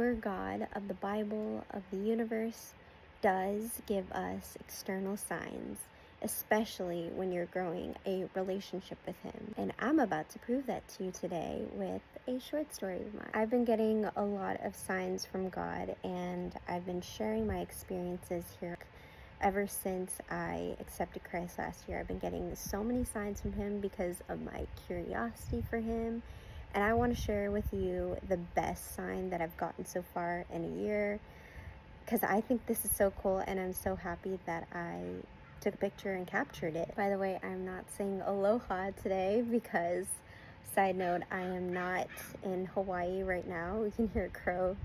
our God of the Bible, of the universe, does give us external signs, especially when you're growing a relationship with Him. And I'm about to prove that to you today with a short story of mine. I've been getting a lot of signs from God, and I've been sharing my experiences here. Ever since I accepted Christ last year, I've been getting so many signs from Him because of my curiosity for Him. And I want to share with you the best sign that I've gotten so far in a year, because I think this is so cool, and I'm so happy that I took a picture and captured it. By the way, I'm not saying aloha today because, side note, I am not in Hawaii right now. We can hear a crow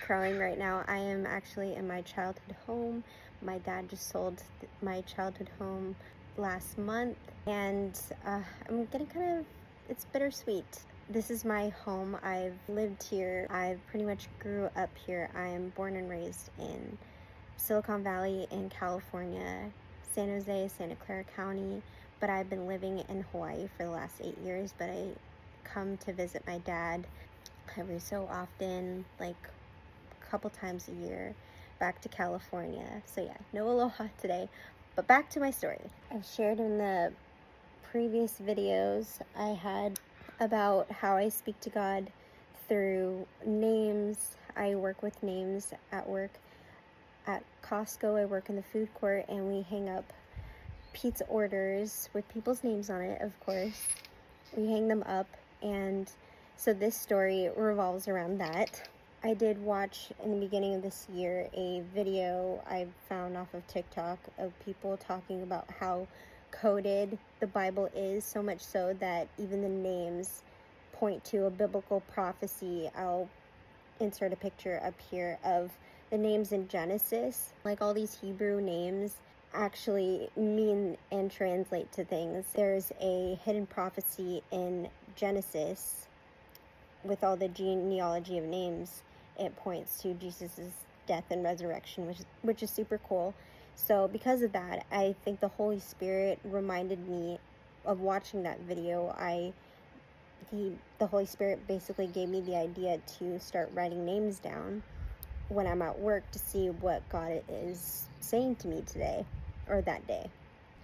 crowing right now. I am actually in my childhood home. My dad just sold my childhood home last month, and I'm getting it's bittersweet. This is my home. I've lived here. I pretty much grew up here. I am born and raised in Silicon Valley in California, San Jose, Santa Clara County, but I've been living in Hawaii for the last 8 years. But I come to visit my dad every so often, like a couple times a year, back to California. So yeah, no aloha today, but back to my story. I've shared in the previous videos I had about how I speak to God through names. I work with names at work. At Costco, I work in the food court, and we hang up pizza orders with people's names on it, of course. We hang them up, and so this story revolves around that. I did watch in the beginning of this year a video I found off of TikTok of people talking about how coded the Bible is, so much so that even the names point to a biblical prophecy. I'll insert a picture up here of the names in Genesis. Like, all these Hebrew names actually mean and translate to things. There's a hidden prophecy in Genesis with all the genealogy of names. It points to Jesus's death and resurrection, which is super cool. So because of that, I think the Holy Spirit reminded me of watching that video. The Holy Spirit basically gave me the idea to start writing names down when I'm at work to see what God is saying to me today or that day.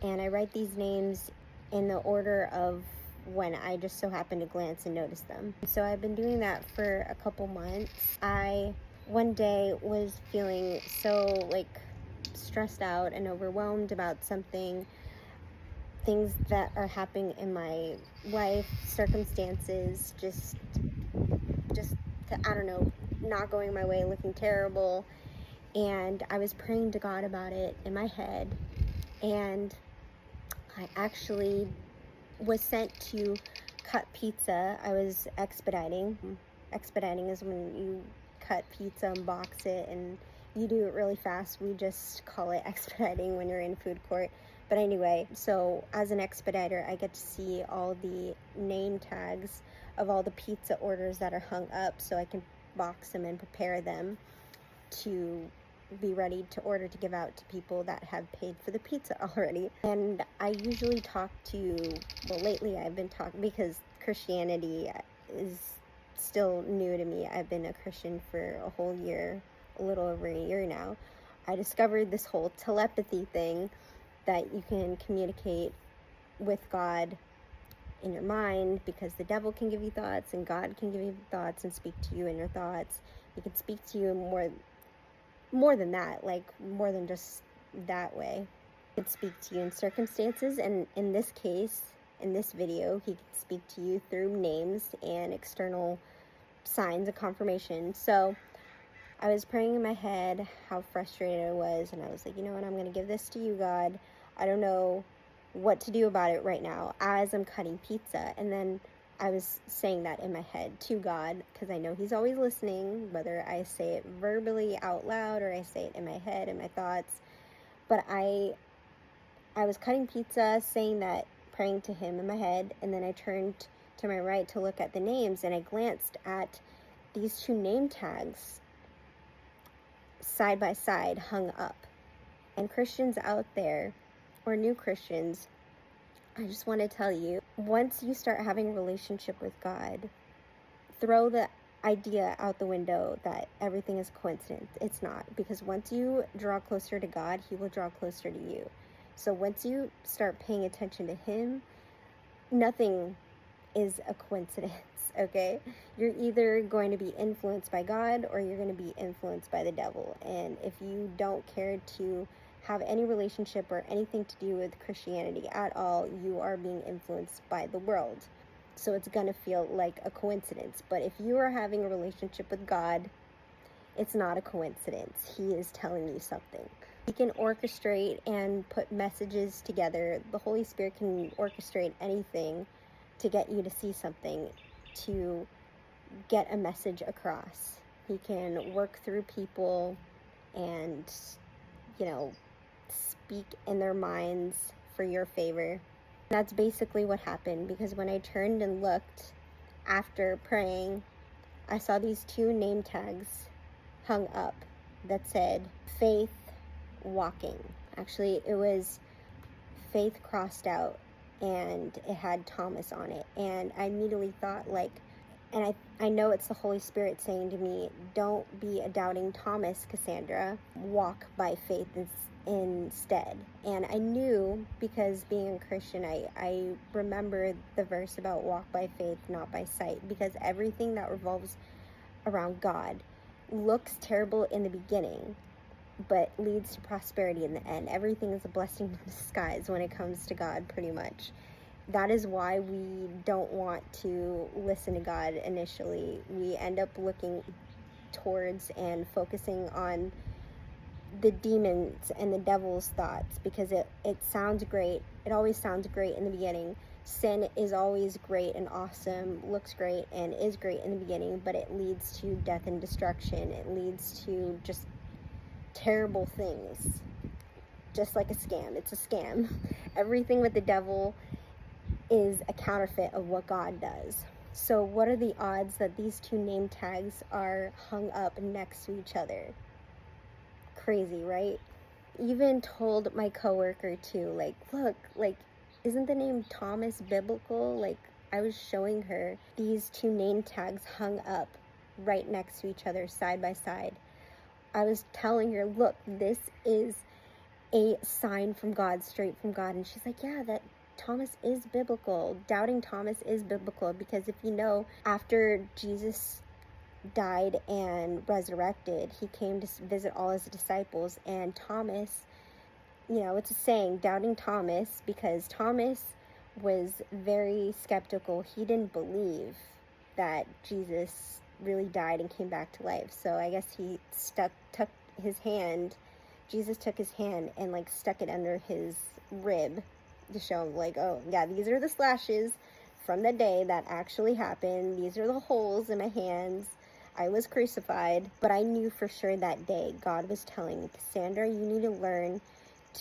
And I write these names in the order of when I just so happen to glance and notice them. So I've been doing that for a couple months. I one day was feeling so stressed out and overwhelmed about something, things that are happening in my life, circumstances, just I don't know, not going my way, looking terrible. And I was praying to God about it in my head, and I actually was sent to cut pizza. I was expediting. Expediting is when you cut pizza and box it, and you do it really fast. We just call it expediting when you're in food court. But anyway, so as an expediter, I get to see all the name tags of all the pizza orders that are hung up, so I can box them and prepare them to be ready to order to give out to people that have paid for the pizza already. And I usually talk to, lately I've been talking, because Christianity is still new to me. I've been a Christian for a whole year, a little over a year now. I discovered this whole telepathy thing, that you can communicate with God in your mind, because the devil can give you thoughts and God can give you thoughts and speak to you in your thoughts. He can speak to you more than that, more than just that way. He can speak to you in circumstances, and in this case, in this video, he can speak to you through names and external signs of confirmation. So I was praying in my head how frustrated I was, and I was like, you know what, I'm going to give this to you, God. I don't know what to do about it right now, as I'm cutting pizza. And then I was saying that in my head to God, because I know He's always listening, whether I say it verbally out loud or I say it in my head, in my thoughts. But I was cutting pizza, saying that, praying to Him in my head, and then I turned to my right to look at the names, and I glanced at these two name tags side by side, hung up. And Christians out there, or new Christians, I just want to tell you, once you start having a relationship with God, throw the idea out the window that everything is coincidence. It's not, because once you draw closer to God, he will draw closer to you. So once you start paying attention to him, nothing is a coincidence, okay? You're either going to be influenced by God or you're going to be influenced by the devil. And if you don't care to have any relationship or anything to do with Christianity at all, you are being influenced by the world. So it's going to feel like a coincidence. But if you are having a relationship with God, it's not a coincidence. He is telling you something. He can orchestrate and put messages together. The Holy Spirit can orchestrate anything to get you to see something, to get a message across. He can work through people and, speak in their minds for your favor. That's basically what happened, because when I turned and looked after praying, I saw these 2 name tags hung up that said Faith Walking. Actually, it was Faith crossed out and it had Thomas on it. And I immediately thought, and I know it's the Holy Spirit saying to me, don't be a doubting Thomas, Cassandra. Walk by faith instead. And I knew, because being a Christian, I remember the verse about walk by faith, not by sight, because everything that revolves around God looks terrible in the beginning, but leads to prosperity in the end. Everything is a blessing in disguise when it comes to God, pretty much. That is why we don't want to listen to God initially. We end up looking towards and focusing on the demons and the devil's thoughts, because it sounds great. It always sounds great in the beginning. Sin is always great and awesome, looks great and is great in the beginning, but it leads to death and destruction. It leads to just terrible things. Just like a scam. It's a scam. Everything with the devil is a counterfeit of what God does. So what are the odds that these 2 name tags are hung up next to each other? Crazy, right? Even told my coworker too, look, isn't the name Thomas biblical? I was showing her these 2 name tags hung up right next to each other, side by side. I was telling her, look, this is a sign from God, straight from God. And she's like, yeah, that Thomas is biblical. Doubting Thomas is biblical, because if you know, after Jesus died and resurrected, he came to visit all his disciples, and Thomas, it's a saying, doubting Thomas, because Thomas was very skeptical. He didn't believe that Jesus really died and came back to life. So I guess he took his hand, Jesus took his hand and stuck it under his rib to show him, oh yeah, these are the slashes from the day that actually happened. These are the holes in my hands. I was crucified. But I knew for sure that day God was telling me, Cassandra, you need to learn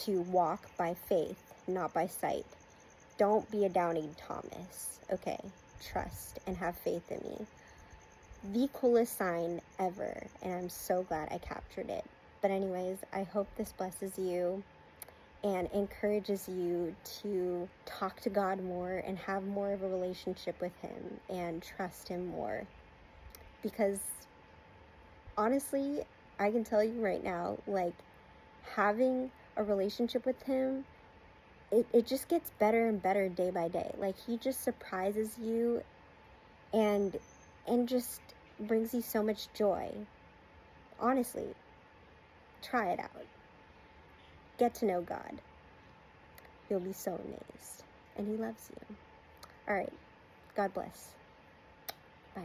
to walk by faith, not by sight. Don't be a doubting Thomas, okay? Trust and have faith in me. The coolest sign ever, and I'm so glad I captured it. But anyways, I hope this blesses you and encourages you to talk to God more and have more of a relationship with him and trust him more. Because honestly, I can tell you right now, having a relationship with him, it just gets better and better day by day. He just surprises you and just brings you so much joy. Honestly, try it out. Get to know God. You'll be so amazed. And he loves you. All right. God bless. Bye.